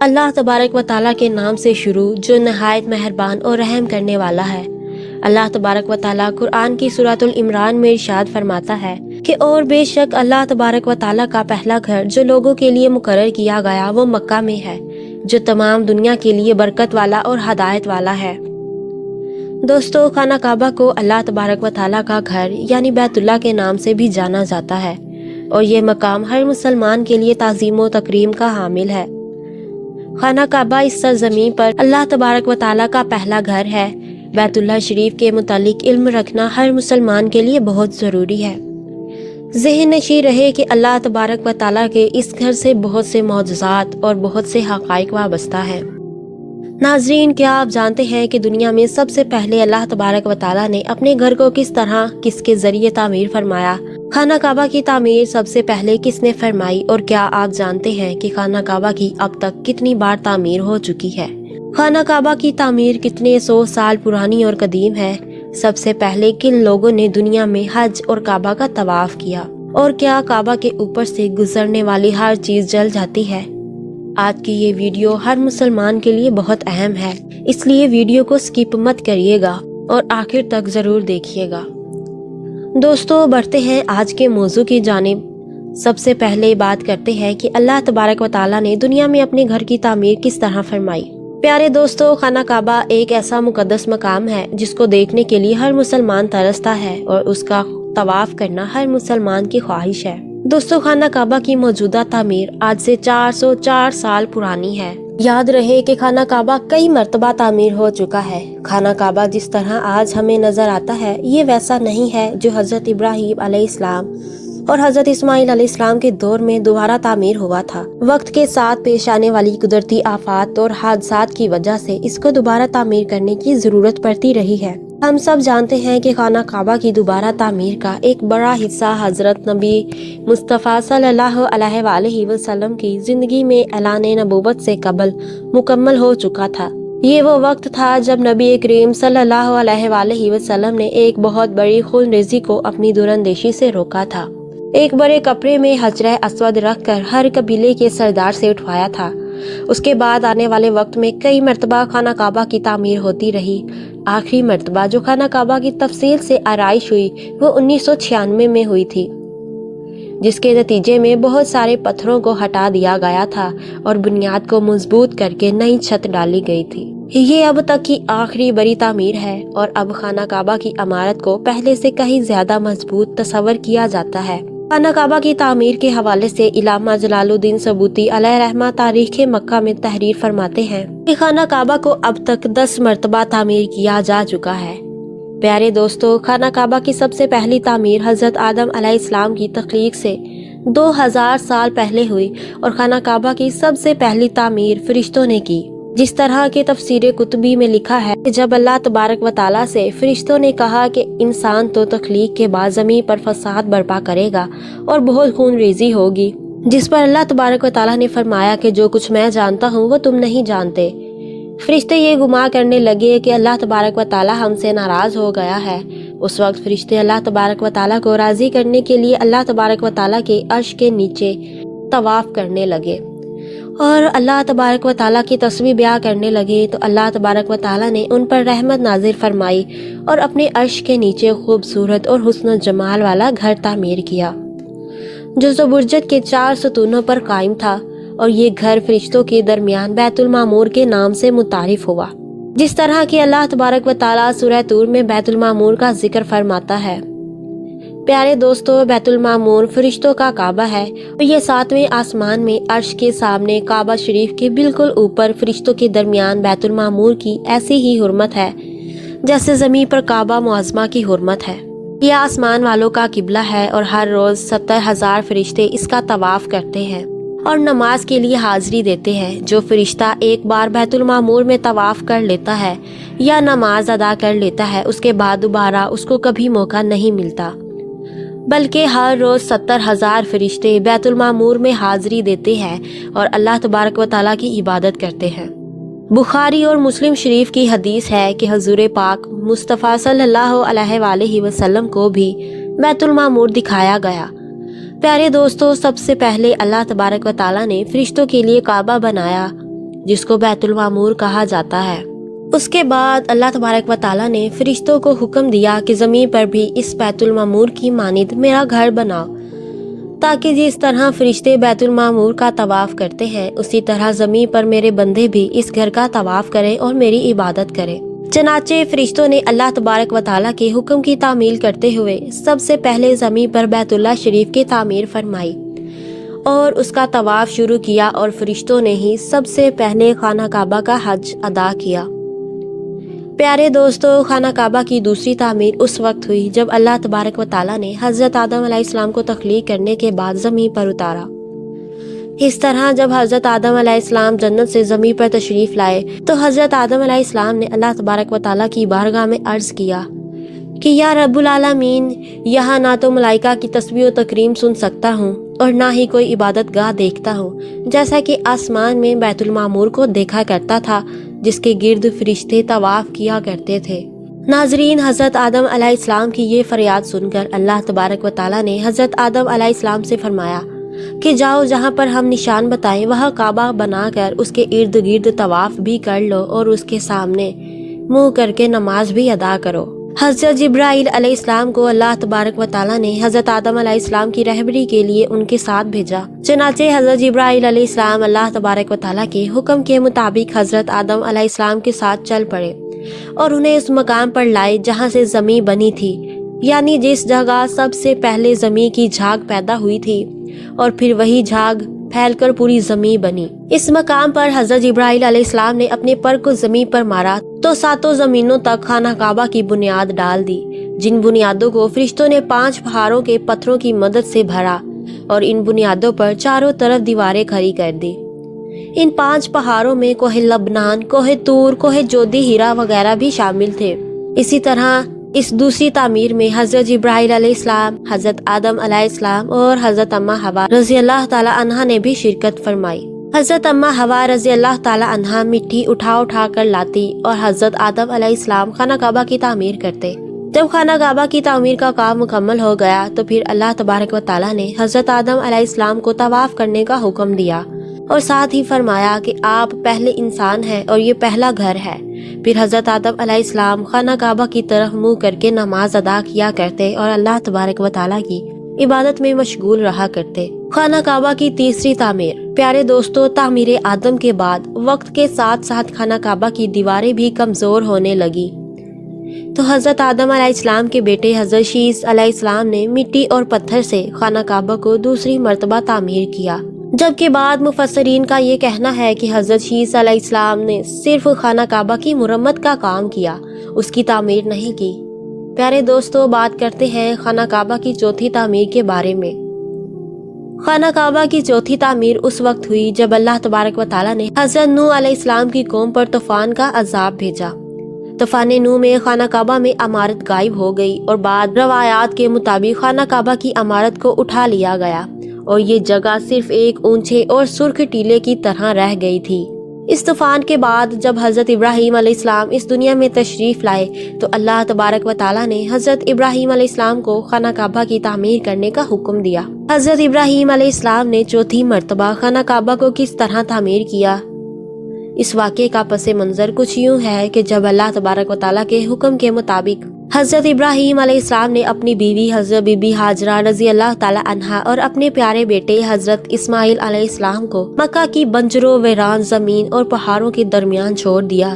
اللہ تبارک و تعالیٰ کے نام سے شروع جو نہایت مہربان اور رحم کرنے والا ہے۔ اللہ تبارک و تعالیٰ قرآن کی سورۃ العمران میں ارشاد فرماتا ہے کہ اور بے شک اللہ تبارک و تعالیٰ کا پہلا گھر جو لوگوں کے لیے مقرر کیا گیا وہ مکہ میں ہے، جو تمام دنیا کے لیے برکت والا اور ہدایت والا ہے۔ دوستو، خانہ کعبہ کو اللہ تبارک و تعالیٰ کا گھر یعنی بیت اللہ کے نام سے بھی جانا جاتا ہے، اور یہ مقام ہر مسلمان کے لیے تعظیم و تکریم کا حامل ہے۔ خانہ کعبہ اس سرزمین پر اللہ تبارک و تعالیٰ کا پہلا گھر ہے۔ بیت اللہ شریف کے متعلق علم رکھنا ہر مسلمان کے لیے بہت ضروری ہے۔ ذہن نشین رہے کہ اللہ تبارک و تعالیٰ کے اس گھر سے بہت سے معجزات اور بہت سے حقائق وابستہ ہیں۔ ناظرین، کیا آپ جانتے ہیں کہ دنیا میں سب سے پہلے اللہ تبارک و تعالیٰ نے اپنے گھر کو کس طرح کس کے ذریعے تعمیر فرمایا؟ خانہ کعبہ کی تعمیر سب سے پہلے کس نے فرمائی؟ اور کیا آپ جانتے ہیں کہ خانہ کعبہ کی اب تک کتنی بار تعمیر ہو چکی ہے؟ خانہ کعبہ کی تعمیر کتنے 100 سال پرانی اور قدیم ہے؟ سب سے پہلے کن لوگوں نے دنیا میں حج اور کعبہ کا طواف کیا؟ اور کیا کعبہ کے اوپر سے گزرنے والی ہر چیز جل جاتی ہے؟ آج کی یہ ویڈیو ہر مسلمان کے لیے بہت اہم ہے، اس لیے ویڈیو کو سکپ مت کریے گا اور آخر تک ضرور دیکھیے گا۔ دوستو، بڑھتے ہیں آج کے موضوع کی جانب۔ سب سے پہلے بات کرتے ہیں کہ اللہ تبارک و تعالیٰ نے دنیا میں اپنے گھر کی تعمیر کس طرح فرمائی۔ پیارے دوستو، خانہ کعبہ ایک ایسا مقدس مقام ہے جس کو دیکھنے کے لیے ہر مسلمان ترستا ہے، اور اس کا طواف کرنا ہر مسلمان کی خواہش ہے۔ دوستو، خانہ کعبہ کی موجودہ تعمیر آج سے 404 سال پرانی ہے۔ یاد رہے کہ خانہ کعبہ کئی مرتبہ تعمیر ہو چکا ہے۔ خانہ کعبہ جس طرح آج ہمیں نظر آتا ہے یہ ویسا نہیں ہے جو حضرت ابراہیم علیہ السلام اور حضرت اسماعیل علیہ السلام کے دور میں دوبارہ تعمیر ہوا تھا۔ وقت کے ساتھ پیش آنے والی قدرتی آفات اور حادثات کی وجہ سے اس کو دوبارہ تعمیر کرنے کی ضرورت پڑتی رہی ہے۔ ہم سب جانتے ہیں کہ خانہ کعبہ کی دوبارہ تعمیر کا ایک بڑا حصہ حضرت نبی مصطفیٰ صلی اللہ علیہ وآلہ وسلم کی زندگی میں اعلان نبوت سے قبل مکمل ہو چکا تھا۔ یہ وہ وقت تھا جب نبی کریم صلی اللہ علیہ وآلہ وسلم نے ایک بہت بڑی خون ریزی کو اپنی دوراندیشی سے روکا تھا۔ ایک بڑے کپڑے میں حجرہ اسود رکھ کر ہر قبیلے کے سردار سے اٹھوایا تھا۔ اس کے بعد آنے والے وقت میں کئی مرتبہ خانہ کعبہ کی تعمیر ہوتی رہی۔ آخری مرتبہ جو خانہ کعبہ کی تفصیل سے آرائش ہوئی وہ 1996 میں ہوئی تھی، جس کے نتیجے میں بہت سارے پتھروں کو ہٹا دیا گیا تھا اور بنیاد کو مضبوط کر کے نئی چھت ڈالی گئی تھی۔ یہ اب تک کی آخری بڑی تعمیر ہے، اور اب خانہ کعبہ کی عمارت کو پہلے سے کہیں زیادہ مضبوط تصور کیا جاتا ہے۔ خانہ کعبہ کی تعمیر کے حوالے سے علامہ جلال الدین سبوتی علیہ رحمہ تاریخ مکہ میں تحریر فرماتے ہیں کہ خانہ کعبہ کو اب تک 10 مرتبہ تعمیر کیا جا چکا ہے۔ پیارے دوستو، خانہ کعبہ کی سب سے پہلی تعمیر حضرت آدم علیہ السلام کی تخلیق سے 2000 سال پہلے ہوئی، اور خانہ کعبہ کی سب سے پہلی تعمیر فرشتوں نے کی۔ جس طرح کے تفسیر قطبی میں لکھا ہے کہ جب اللہ تبارک و تعالیٰ سے فرشتوں نے کہا کہ انسان تو تخلیق کے بعد زمین پر فساد برپا کرے گا اور بہت خون ریزی ہوگی، جس پر اللہ تبارک و تعالیٰ نے فرمایا کہ جو کچھ میں جانتا ہوں وہ تم نہیں جانتے۔ فرشتے یہ گمان کرنے لگے کہ اللہ تبارک و تعالیٰ ہم سے ناراض ہو گیا ہے۔ اس وقت فرشتے اللہ تبارک و تعالیٰ کو راضی کرنے کے لیے اللہ تبارک و تعالیٰ کے عرش کے نیچے طواف کرنے لگے اور اللہ تبارک و تعالیٰ کی تسبیح بیان کرنے لگے، تو اللہ تبارک و تعالیٰ نے ان پر رحمت نازل فرمائی اور اپنے عرش کے نیچے خوبصورت اور حسن و جمال والا گھر تعمیر کیا، جو زبرجد کے 4 ستونوں پر قائم تھا، اور یہ گھر فرشتوں کے درمیان بیت المعمور کے نام سے متعارف ہوا۔ جس طرح کہ اللہ تبارک و تعالیٰ سورہ طور میں بیت المعمور کا ذکر فرماتا ہے۔ پیارے دوستو، بیت المعمور فرشتوں کا کعبہ ہے، اور یہ 7ویں آسمان میں عرش کے سامنے کعبہ شریف کے بالکل اوپر فرشتوں کے درمیان بیت المعمور کی ایسی ہی حرمت ہے جیسے زمین پر کعبہ معظمہ کی حرمت ہے۔ یہ آسمان والوں کا قبلہ ہے، اور ہر روز 70,000 فرشتے اس کا طواف کرتے ہیں اور نماز کے لیے حاضری دیتے ہیں۔ جو فرشتہ ایک بار بیت المعمور میں طواف کر لیتا ہے یا نماز ادا کر لیتا ہے، اس کے بعد دوبارہ اس کو کبھی موقع نہیں ملتا، بلکہ ہر روز 70,000 فرشتے بیت المعمور میں حاضری دیتے ہیں اور اللہ تبارک و تعالیٰ کی عبادت کرتے ہیں۔ بخاری اور مسلم شریف کی حدیث ہے کہ حضور پاک مصطفیٰ صلی اللہ علیہ وآلہ وسلم کو بھی بیت المعمور دکھایا گیا۔ پیارے دوستو، سب سے پہلے اللہ تبارک و تعالیٰ نے فرشتوں کے لیے کعبہ بنایا، جس کو بیت المعمور کہا جاتا ہے۔ اس کے بعد اللہ تبارک و تعالیٰ نے فرشتوں کو حکم دیا کہ زمین پر بھی اس بیت المعمور کی مانند میرا گھر بناؤ، تاکہ جس طرح فرشتے بیت المعمور کا طواف کرتے ہیں اسی طرح زمین پر میرے بندے بھی اس گھر کا طواف کریں اور میری عبادت کریں۔ چنانچہ فرشتوں نے اللہ تبارک و تعالیٰ کے حکم کی تعمیل کرتے ہوئے سب سے پہلے زمین پر بیت اللہ شریف کی تعمیر فرمائی اور اس کا طواف شروع کیا، اور فرشتوں نے ہی سب سے پہلے خانہ کعبہ کا حج ادا کیا۔ پیارے دوستو، خانہ کعبہ کی دوسری تعمیر اس وقت ہوئی جب اللہ تبارک و تعالیٰ نے حضرت آدم علیہ السلام کو تخلیق کرنے کے بعد زمین پر اتارا۔ اس طرح جب حضرت آدم علیہ السلام جنت سے زمین پر تشریف لائے تو حضرت آدم علیہ السلام نے اللہ تبارک و تعالیٰ کی بارگاہ میں عرض کیا کہ یا رب العالمین، یہاں نہ تو ملائکہ کی تسبیح و تکریم سن سکتا ہوں اور نہ ہی کوئی عبادت گاہ دیکھتا ہوں، جیسا کہ آسمان میں بیت المعمور کو دیکھا کرتا تھا جس کے گرد فرشتے طواف کیا کرتے تھے۔ ناظرین، حضرت آدم علیہ السلام کی یہ فریاد سن کر اللہ تبارک و تعالیٰ نے حضرت آدم علیہ السلام سے فرمایا کہ جاؤ، جہاں پر ہم نشان بتائیں وہاں کعبہ بنا کر اس کے ارد گرد طواف بھی کر لو اور اس کے سامنے منہ کر کے نماز بھی ادا کرو۔ حضرت جبرائیل علیہ السلام کو اللہ تبارک و تعالیٰ نے حضرت آدم علیہ السلام کی رہبری کے لیے ان کے ساتھ بھیجا۔ چنانچہ حضرت جبرائیل علیہ السلام اللہ تبارک و تعالیٰ کے حکم کے مطابق حضرت آدم علیہ السلام کے ساتھ چل پڑے اور انہیں اس مقام پر لائے جہاں سے زمین بنی تھی، یعنی جس جگہ سب سے پہلے زمین کی جھاگ پیدا ہوئی تھی اور پھر وہی جھاگ پھیل کر پوری زمین بنی۔ اس مقام پر حضرت جبرائیل علیہ السلام نے اپنے پر کو زمین پر مارا تو ساتوں زمینوں تک خانہ کعبہ کی بنیاد ڈال دی، جن بنیادوں کو فرشتوں نے 5 پہاڑوں کے پتھروں کی مدد سے بھرا اور ان بنیادوں پر چاروں طرف دیواریں کھڑی کر دی۔ ان 5 پہاڑوں میں کوہ لبنان، کوہ طور، کوہ جودی، ہیرا وغیرہ بھی شامل تھے۔ اسی طرح اس دوسری تعمیر میں حضرت جبرائیل علیہ السلام، حضرت آدم علیہ السلام اور حضرت اماں حوا رضی اللہ تعالی عنہا نے بھی شرکت فرمائی۔ حضرت اماں حوا رضی اللہ تعالی عنہا مٹی اٹھا کر لاتی اور حضرت آدم علیہ السلام خانہ کعبہ کی تعمیر کرتے۔ جب خانہ کعبہ کی تعمیر کا کام مکمل ہو گیا تو پھر اللہ تبارک و تعالیٰ نے حضرت آدم علیہ السلام کو طواف کرنے کا حکم دیا اور ساتھ ہی فرمایا کہ آپ پہلے انسان ہیں اور یہ پہلا گھر ہے۔ پھر حضرت آدم علیہ السلام خانہ کعبہ کی طرف منہ کر کے نماز ادا کیا کرتے اور اللہ تبارک و تعالیٰ کی عبادت میں مشغول رہا کرتے۔ خانہ کعبہ کی تیسری تعمیر۔ پیارے دوستو، تعمیر آدم کے بعد وقت کے ساتھ ساتھ خانہ کعبہ کی دیواریں بھی کمزور ہونے لگی تو حضرت آدم علیہ السلام کے بیٹے حضرت شیث علیہ السلام نے مٹی اور پتھر سے خانہ کعبہ کو دوسری مرتبہ تعمیر کیا، جبکہ بعد مفسرین کا یہ کہنا ہے کہ حضرت شیث علیہ السلام نے صرف خانہ کعبہ کی مرمت کا کام کیا، اس کی تعمیر نہیں کی۔ پیارے دوستو، بات کرتے ہیں خانہ کعبہ کی چوتھی تعمیر کے بارے میں۔ خانہ کعبہ کی چوتھی تعمیر اس وقت ہوئی جب اللہ تبارک و تعالیٰ نے حضرت نوح علیہ السلام کی قوم پر طوفان کا عذاب بھیجا۔ طوفان نوح میں خانہ کعبہ میں عمارت غائب ہو گئی اور بعد روایات کے مطابق خانہ کعبہ کی عمارت کو اٹھا لیا گیا اور یہ جگہ صرف ایک اونچے اور سرخ ٹیلے کی طرح رہ گئی تھی۔ اس طوفان کے بعد جب حضرت ابراہیم علیہ السلام اس دنیا میں تشریف لائے تو اللہ تبارک و تعالیٰ نے حضرت ابراہیم علیہ السلام کو خانہ کعبہ کی تعمیر کرنے کا حکم دیا۔ حضرت ابراہیم علیہ السلام نے چوتھی مرتبہ خانہ کعبہ کو کس طرح تعمیر کیا؟ اس واقعے کا پس منظر کچھ یوں ہے کہ جب اللہ تبارک و تعالیٰ کے حکم کے مطابق حضرت ابراہیم علیہ السلام نے اپنی بیوی حضرت بی بی ہاجرہ رضی اللہ تعالی عنہا اور اپنے پیارے بیٹے حضرت اسماعیل علیہ السلام کو مکہ کی بنجر و ویران زمین اور پہاڑوں کے درمیان چھوڑ دیا،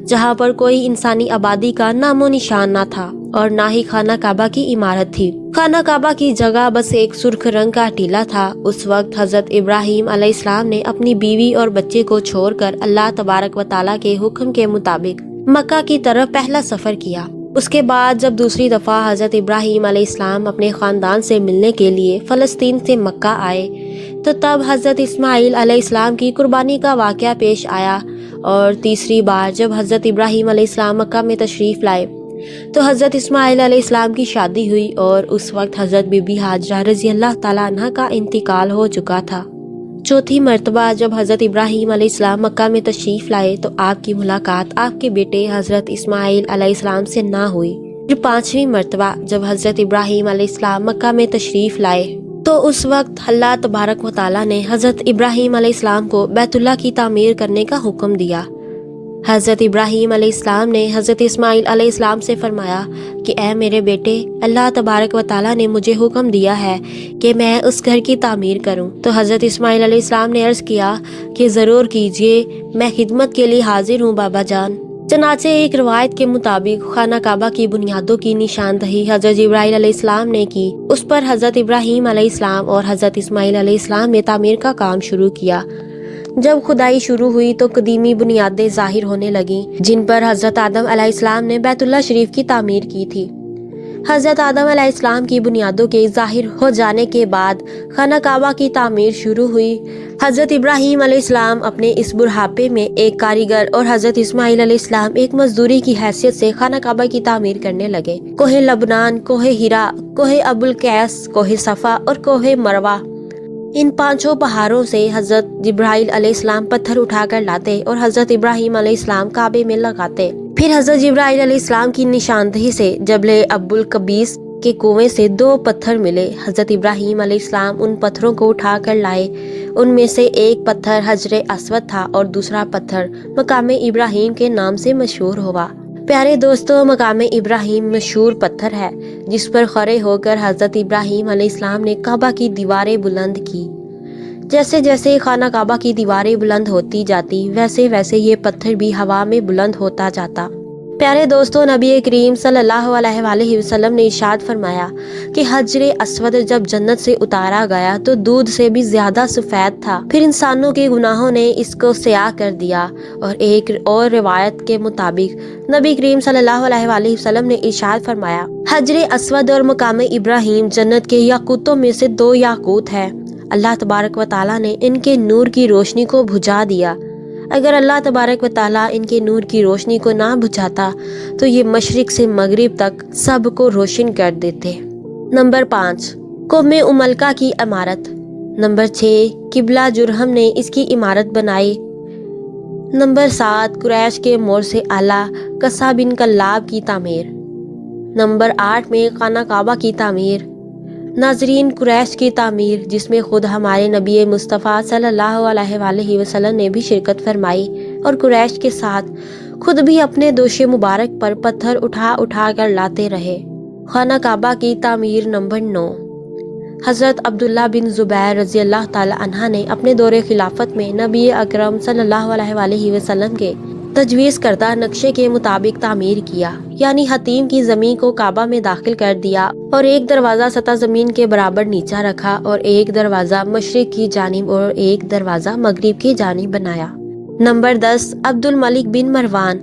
جہاں پر کوئی انسانی آبادی کا نام و نشان نہ تھا اور نہ ہی خانہ کعبہ کی عمارت تھی۔ خانہ کعبہ کی جگہ بس ایک سرخ رنگ کا ٹیلہ تھا۔ اس وقت حضرت ابراہیم علیہ السلام نے اپنی بیوی اور بچے کو چھوڑ کر اللہ تبارک و تعالیٰ کے حکم کے مطابق مکہ کی طرف پہلا سفر کیا۔ اس کے بعد جب دوسری دفعہ حضرت ابراہیم علیہ السلام اپنے خاندان سے ملنے کے لیے فلسطین سے مکہ آئے تو تب حضرت اسماعیل علیہ السلام کی قربانی کا واقعہ پیش آیا، اور تیسری بار جب حضرت ابراہیم علیہ السلام مکہ میں تشریف لائے تو حضرت اسماعیل علیہ السلام کی شادی ہوئی اور اس وقت حضرت بی بی ہاجرہ رضی اللہ تعالیٰ عنہا کا انتقال ہو چکا تھا۔ چوتھی مرتبہ جب حضرت ابراہیم علیہ السلام مکہ میں تشریف لائے تو آپ کی ملاقات آپ کے بیٹے حضرت اسماعیل علیہ السلام سے نہ ہوئی۔ پھر پانچویں مرتبہ جب حضرت ابراہیم علیہ السلام مکہ میں تشریف لائے تو اس وقت اللہ تبارک و تعالیٰ نے حضرت ابراہیم علیہ السلام کو بیت اللہ کی تعمیر کرنے کا حکم دیا۔ حضرت ابراہیم علیہ السلام نے حضرت اسماعیل علیہ السلام سے فرمایا کہ اے میرے بیٹے، اللہ تبارک و تعالیٰ نے مجھے حکم دیا ہے کہ میں اس گھر کی تعمیر کروں۔ تو حضرت اسماعیل علیہ السلام نے عرض کیا کہ ضرور کیجئے، میں خدمت کے لیے حاضر ہوں بابا جان۔ چنانچہ ایک روایت کے مطابق خانہ کعبہ کی بنیادوں کی نشاندہی حضرت جبرائیل علیہ السلام نے کی۔ اس پر حضرت ابراہیم علیہ السلام اور حضرت اسماعیل علیہ السلام نے تعمیر کا کام شروع کیا۔ جب کھدائی شروع ہوئی تو قدیمی بنیادیں ظاہر ہونے لگیں، جن پر حضرت آدم علیہ السلام نے بیت اللہ شریف کی تعمیر کی تھی۔ حضرت آدم علیہ السلام کی بنیادوں کے ظاہر ہو جانے کے بعد خانہ کعبہ کی تعمیر شروع ہوئی۔ حضرت ابراہیم علیہ السلام اپنے اس بڑھاپے میں ایک کاریگر اور حضرت اسماعیل علیہ السلام ایک مزدوری کی حیثیت سے خانہ کعبہ کی تعمیر کرنے لگے۔ کوہ لبنان، کوہ ہیرا، کوہ ابو القیس، کوہ صفا اور کوہ مروہ، ان پانچوں پہاڑوں سے حضرت جبرائیل علیہ السلام پتھر اٹھا کر لاتے اور حضرت ابراہیم علیہ السلام کعبے میں لگاتے۔ پھر حضرت جبرائیل علیہ السلام کی نشاندہی سے جبل ابو القبیس کے کنویں سے 2 پتھر ملے۔ حضرت ابراہیم علیہ السلام ان پتھروں کو اٹھا کر لائے۔ ان میں سے ایک پتھر حجر اسود تھا اور دوسرا پتھر مقام ابراہیم کے نام سے مشہور ہوا۔ پیارے دوستو، مقام ابراہیم مشہور پتھر ہے جس پر کھڑے ہو کر حضرت ابراہیم علیہ السلام نے کعبہ کی دیواریں بلند کی۔ جیسے جیسے خانہ کعبہ کی دیواریں بلند ہوتی جاتی، ویسے ویسے یہ پتھر بھی ہوا میں بلند ہوتا جاتا۔ پیارے دوستو، نبی کریم صلی اللہ علیہ وآلہ وسلم نے ارشاد فرمایا کہ حجر اسود جب جنت سے اتارا گیا تو دودھ سے بھی زیادہ سفید تھا، پھر انسانوں کے گناہوں نے اس کو سیاہ کر دیا۔ اور ایک اور روایت کے مطابق نبی کریم صلی اللہ علیہ وآلہ وسلم نے ارشاد فرمایا، حجر اسود اور مقام ابراہیم جنت کے یاقوتوں میں سے 2 یاقوت ہے۔ اللہ تبارک و تعالیٰ نے ان کے نور کی روشنی کو بجھا دیا۔ اگر اللہ تبارک و تعالیٰ ان کے نور کی روشنی کو نہ بجھاتا تو یہ مشرق سے مغرب تک سب کو روشن کر دیتے۔ نمبر 5، قوم املکا کی عمارت۔ نمبر 6، قبلہ جرہم نے اس کی عمارت بنائی۔ نمبر 7، قریش کے موڑ سے اعلیٰ قصہ بن کلاب کی تعمیر۔ نمبر 8 میں خانہ کعبہ کی تعمیر۔ ناظرین، قریش کی تعمیر جس میں خود ہمارے نبی مصطفیٰ صلی اللہ علیہ وآلہ وسلم نے بھی شرکت فرمائی اور قریش کے ساتھ خود بھی اپنے دوش مبارک پر پتھر اٹھا اٹھا کر لاتے رہے۔ خانہ کعبہ کی تعمیر۔ نمبر 9، حضرت عبداللہ بن زبیر رضی اللہ تعالی عنہ نے اپنے دور خلافت میں نبی اکرم صلی اللہ علیہ وآلہ وسلم کے تجویز کردہ نقشے کے مطابق تعمیر کیا، یعنی حتیم کی زمین کو کعبہ میں داخل کر دیا اور ایک دروازہ سطح زمین کے برابر نیچا رکھا اور ایک دروازہ مشرق کی جانب اور ایک دروازہ مغرب کی جانب بنایا۔ نمبر 10، عبد الملک بن مروان،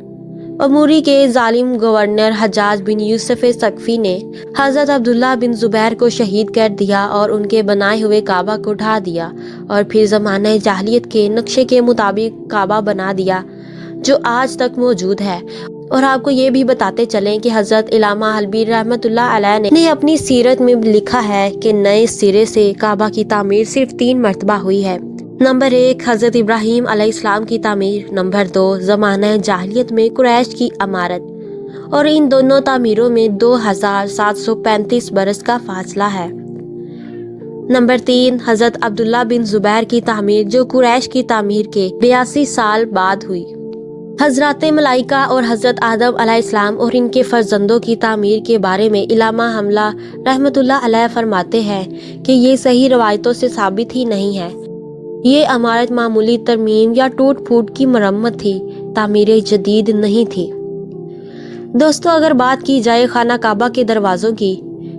اموری کے ظالم گورنر حجاج بن یوسف ثقفی نے حضرت عبداللہ بن زبیر کو شہید کر دیا اور ان کے بنائے ہوئے کعبہ کو ڈھا دیا اور پھر زمانہ جاہلیت کے نقشے کے مطابق کعبہ بنا دیا جو آج تک موجود ہے۔ اور آپ کو یہ بھی بتاتے چلیں کہ حضرت علامہ حلبی رحمۃ اللہ علیہ نے اپنی سیرت میں لکھا ہے کہ نئے سرے سے کعبہ کی تعمیر صرف 3 مرتبہ ہوئی ہے۔ نمبر 1، حضرت ابراہیم علیہ السلام کی تعمیر۔ نمبر 2، زمانہ جاہلیت میں قریش کی عمارت، اور ان دونوں تعمیروں میں 2735 برس کا فاصلہ ہے۔ نمبر 3، حضرت عبداللہ بن زبیر کی تعمیر جو قریش کی تعمیر کے 82 سال بعد ہوئی۔ حضرات ملائکہ اور حضرت آدم علیہ السلام اور ان کے فرزندوں کی تعمیر کے بارے میں علامہ حملہ رحمۃ اللہ علیہ فرماتے ہیں کہ یہ صحیح روایتوں سے ثابت ہی نہیں ہے۔ یہ عمارت معمولی ترمیم یا ٹوٹ پھوٹ کی مرمت تھی، تعمیر جدید نہیں تھی۔ دوستو، اگر بات کی جائے خانہ کعبہ کے دروازوں کی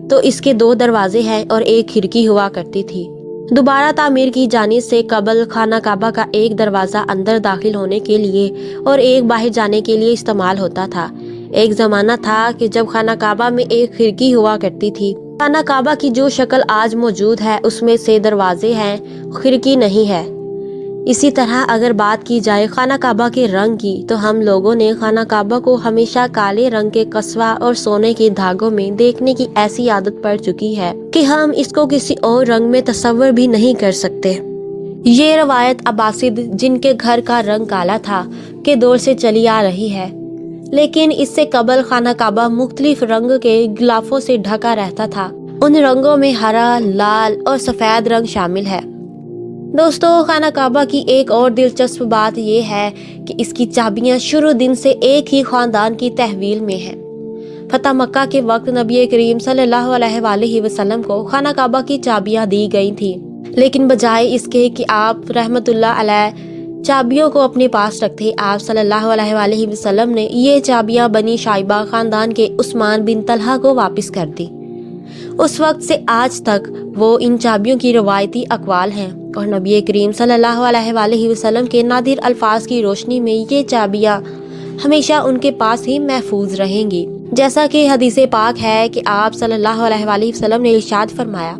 تو اس کے 2 دروازے ہیں اور ایک کھڑکی ہوا کرتی تھی۔ دوبارہ تعمیر کی جانے سے قبل خانہ کعبہ کا ایک دروازہ اندر داخل ہونے کے لیے اور ایک باہر جانے کے لیے استعمال ہوتا تھا۔ ایک زمانہ تھا کہ جب خانہ کعبہ میں ایک کھڑکی ہوا کرتی تھی۔ خانہ کعبہ کی جو شکل آج موجود ہے اس میں سے دروازے ہیں، کھڑکی نہیں ہے۔ اسی طرح اگر بات کی جائے خانہ کعبہ کے رنگ کی تو ہم لوگوں نے خانہ کعبہ کو ہمیشہ کالے رنگ کے قصوہ اور سونے کے دھاگوں میں دیکھنے کی ایسی عادت پڑ چکی ہے کہ ہم اس کو کسی اور رنگ میں تصور بھی نہیں کر سکتے۔ یہ روایت عباسد، جن کے گھر کا رنگ کالا تھا، کے دور سے چلی آ رہی ہے، لیکن اس سے قبل خانہ کعبہ مختلف رنگ کے غلافوں سے ڈھکا رہتا تھا۔ ان رنگوں میں ہرا، لال اور سفید رنگ شامل ہے۔ دوستو، خانہ کعبہ کی ایک اور دلچسپ بات یہ ہے کہ اس کی چابیاں شروع دن سے ایک ہی خاندان کی تحویل میں ہیں۔ فتح مکہ کے وقت نبی کریم صلی اللہ علیہ وآلہ وسلم کو خانہ کعبہ کی چابیاں دی گئی تھیں، لیکن بجائے اس کے کہ آپ رحمت اللہ علیہ چابیوں کو اپنے پاس رکھتے، آپ صلی اللہ علیہ وآلہ وسلم نے یہ چابیاں بنی شائبہ خاندان کے عثمان بن طلحہ کو واپس کر دی۔ اس وقت سے آج تک وہ ان چابیوں کی روایتی اقوال ہیں اور نبی کریم صلی اللہ علیہ وآلہ وسلم کے نادر الفاظ کی روشنی میں یہ چابیاں ہمیشہ ان کے پاس ہی محفوظ رہیں گی۔ جیسا کہ حدیث پاک ہے کہ آپ صلی اللہ علیہ وآلہ وسلم نے ارشاد فرمایا،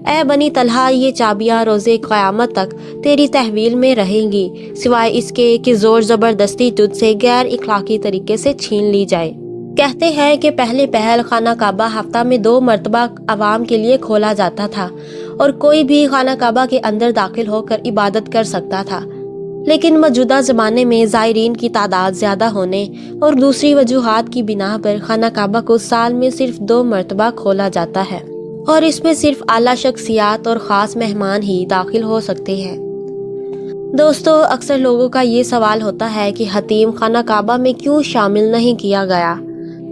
اے بنی طلحہ، یہ چابیاں روز قیامت تک تیری تحویل میں رہیں گی، سوائے اس کے کہ زور زبردستی تجھ سے غیر اخلاقی طریقے سے چھین لی جائے۔ کہتے ہیں کہ پہلے پہل خانہ کعبہ ہفتہ میں 2 مرتبہ عوام کے لیے کھولا جاتا تھا اور کوئی بھی خانہ کعبہ کے اندر داخل ہو کر عبادت کر سکتا تھا، لیکن موجودہ زمانے میں زائرین کی تعداد زیادہ ہونے اور دوسری وجوہات کی بنا پر خانہ کعبہ کو سال میں صرف 2 مرتبہ کھولا جاتا ہے اور اس میں صرف اعلیٰ شخصیات اور خاص مہمان ہی داخل ہو سکتے ہیں۔ دوستو، اکثر لوگوں کا یہ سوال ہوتا ہے کہ حتیم خانہ کعبہ میں کیوں شامل نہیں کیا گیا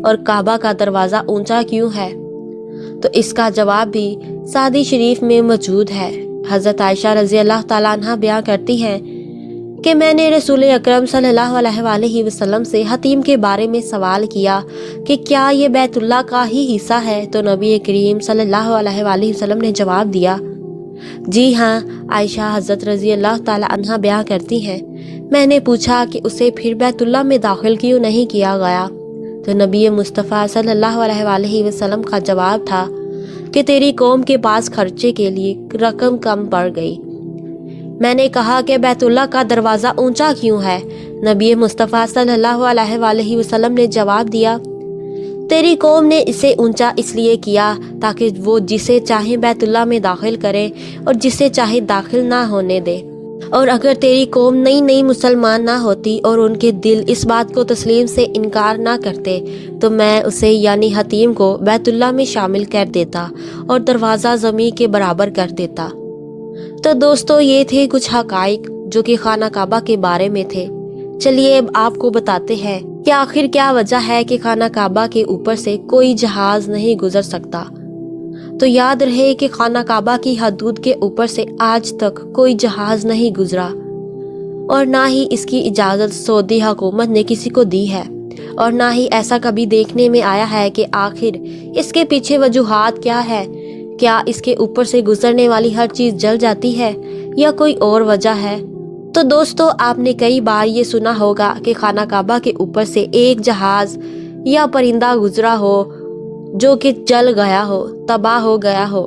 اور کعبہ کا دروازہ اونچا کیوں ہے؟ تو اس کا جواب بھی سعدی شریف میں موجود ہے۔ حضرت عائشہ رضی اللہ تعالیٰ عنہ بیان کرتی ہیں کہ میں نے رسول اکرم صلی اللہ علیہ وآلہ وسلم سے حتیم کے بارے میں سوال کیا کہ کیا یہ بیت اللہ کا ہی حصہ ہے؟ تو نبی کریم صلی اللہ علیہ وآلہ وسلم نے جواب دیا، جی ہاں۔ عائشہ حضرت رضی اللہ تعالیٰ عنہ بیان کرتی ہیں، میں نے پوچھا کہ اسے پھر بیت اللہ میں داخل کیوں نہیں کیا گیا؟ تو نبی مصطفیٰ صلی اللہ علیہ وآلہ وسلم کا جواب تھا کہ تیری قوم کے پاس خرچے کے لیے رقم کم پڑ گئی۔ میں نے کہا کہ بیت اللہ کا دروازہ اونچا کیوں ہے؟ نبی مصطفیٰ صلی اللہ علیہ وآلہ وسلم نے جواب دیا، تیری قوم نے اسے اونچا اس لیے کیا تاکہ وہ جسے چاہے بیت اللہ میں داخل کرے اور جسے چاہے داخل نہ ہونے دے، اور اگر تیری قوم نئی مسلمان نہ ہوتی اور ان کے دل اس بات کو تسلیم سے انکار نہ کرتے تو میں اسے یعنی حتیم کو بیت اللہ میں شامل کر دیتا اور دروازہ زمین کے برابر کر دیتا۔ تو دوستو، یہ تھے کچھ حقائق جو کہ خانہ کعبہ کے بارے میں تھے۔ چلیے اب آپ کو بتاتے ہیں کہ آخر کیا وجہ ہے کہ خانہ کعبہ کے اوپر سے کوئی جہاز نہیں گزر سکتا۔ تو یاد رہے کہ خانہ کعبہ کی حدود کے اوپر سے آج تک کوئی جہاز نہیں گزرا اور نہ ہی اس کی اجازت سعودی حکومت نے کسی کو دی ہے، اور نہ ہی ایسا کبھی دیکھنے میں آیا ہے کہ آخر اس کے پیچھے وجوہات کیا ہے۔ کیا اس کے اوپر سے گزرنے والی ہر چیز جل جاتی ہے یا کوئی اور وجہ ہے؟ تو دوستو، آپ نے کئی بار یہ سنا ہوگا کہ خانہ کعبہ کے اوپر سے ایک جہاز یا پرندہ گزرا ہو جو کہ جل گیا ہو، تباہ ہو گیا ہو۔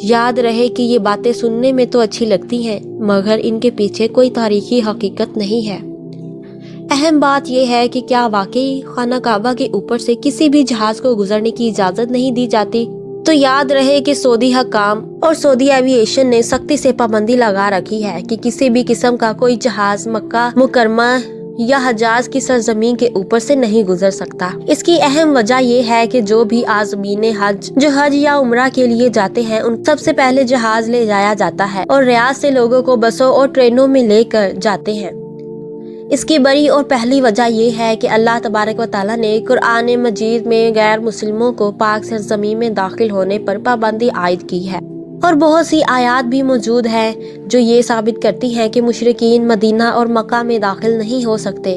یاد رہے کہ یہ باتیں سننے میں تو اچھی لگتی ہیں مگر ان کے پیچھے کوئی تاریخی حقیقت نہیں ہے۔ اہم بات یہ ہے کہ کیا واقعی خانہ کعبہ کے اوپر سے کسی بھی جہاز کو گزرنے کی اجازت نہیں دی جاتی؟ تو یاد رہے کہ سعودی حکام اور سعودی ایوییشن نے سختی سے پابندی لگا رکھی ہے کہ کسی بھی قسم کا کوئی جہاز مکہ مکرمہ یا حجاز کی سرزمین کے اوپر سے نہیں گزر سکتا۔ اس کی اہم وجہ یہ ہے کہ جو بھی عازمین حج جو حج یا عمرہ کے لیے جاتے ہیں ان سب سے پہلے جہاز لے جایا جاتا ہے اور ریاض سے لوگوں کو بسوں اور ٹرینوں میں لے کر جاتے ہیں۔ اس کی بڑی اور پہلی وجہ یہ ہے کہ اللہ تبارک و تعالیٰ نے قرآن مجید میں غیر مسلموں کو پاک سرزمین میں داخل ہونے پر پابندی عائد کی ہے، اور بہت سی آیات بھی موجود ہیں جو یہ ثابت کرتی ہیں کہ مشرکین مدینہ اور مکہ میں داخل نہیں ہو سکتے۔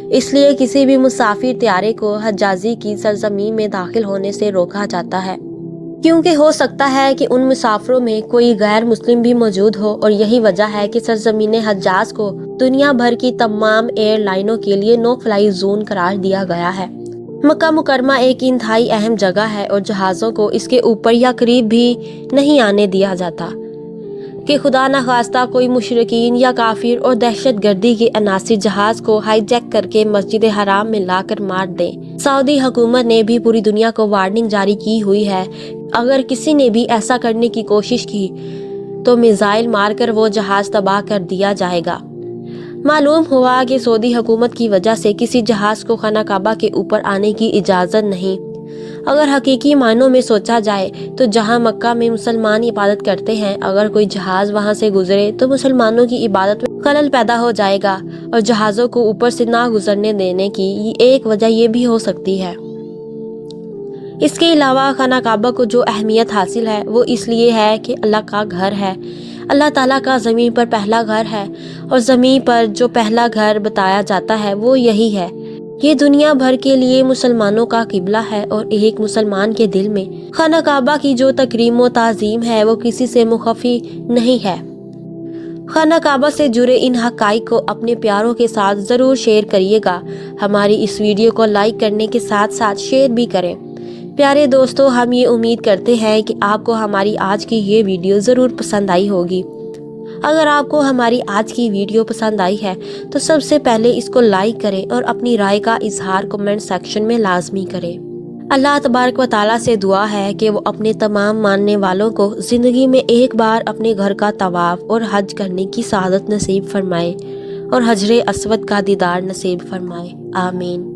اس لیے کسی بھی مسافر طیارے کو حجازی کی سرزمین میں داخل ہونے سے روکا جاتا ہے، کیونکہ ہو سکتا ہے کہ ان مسافروں میں کوئی غیر مسلم بھی موجود ہو، اور یہی وجہ ہے کہ سرزمین حجاز کو دنیا بھر کی تمام ایئر لائنوں کے لیے نو فلائی زون قرار دیا گیا ہے۔ مکہ مکرمہ ایک انتہائی اہم جگہ ہے اور جہازوں کو اس کے اوپر یا قریب بھی نہیں آنے دیا جاتا کہ خدا نخواستہ کوئی مشرکین یا کافر اور دہشت گردی کے عناصر جہاز کو ہائی جیک کر کے مسجد حرام میں لا کر مار دیں۔ سعودی حکومت نے بھی پوری دنیا کو وارننگ جاری کی ہوئی ہے، اگر کسی نے بھی ایسا کرنے کی کوشش کی تو میزائل مار کر وہ جہاز تباہ کر دیا جائے گا۔ معلوم ہوا کہ سعودی حکومت کی وجہ سے کسی جہاز کو خانہ کعبہ کے اوپر آنے کی اجازت نہیں۔ اگر حقیقی معنوں میں سوچا جائے تو جہاں مکہ میں مسلمان عبادت کرتے ہیں، اگر کوئی جہاز وہاں سے گزرے تو مسلمانوں کی عبادت میں خلل پیدا ہو جائے گا، اور جہازوں کو اوپر سے نہ گزرنے دینے کی ایک وجہ یہ بھی ہو سکتی ہے۔ اس کے علاوہ خانہ کعبہ کو جو اہمیت حاصل ہے وہ اس لیے ہے کہ اللہ کا گھر ہے۔ اللہ تعالیٰ کا زمین پر پہلا گھر ہے، اور زمین پر جو پہلا گھر بتایا جاتا ہے وہ یہی ہے۔ یہ دنیا بھر کے لیے مسلمانوں کا قبلہ ہے، اور ایک مسلمان کے دل میں خانہ کعبہ کی جو تکریم و تعظیم ہے وہ کسی سے مخفی نہیں ہے۔ خانہ کعبہ سے جڑے ان حقائق کو اپنے پیاروں کے ساتھ ضرور شیئر کریے گا۔ ہماری اس ویڈیو کو لائک کرنے کے ساتھ ساتھ شیئر بھی کریں۔ پیارے دوستو، ہم یہ امید کرتے ہیں کہ آپ کو ہماری آج کی یہ ویڈیو ضرور پسند آئی ہوگی۔ اگر آپ کو ہماری آج کی ویڈیو پسند آئی ہے تو سب سے پہلے اس کو لائک کریں اور اپنی رائے کا اظہار کمنٹ سیکشن میں لازمی کریں۔ اللہ تبارک و تعالیٰ سے دعا ہے کہ وہ اپنے تمام ماننے والوں کو زندگی میں ایک بار اپنے گھر کا طواف اور حج کرنے کی سعادت نصیب فرمائے، اور حجر اسود کا دیدار نصیب فرمائے۔ آمین۔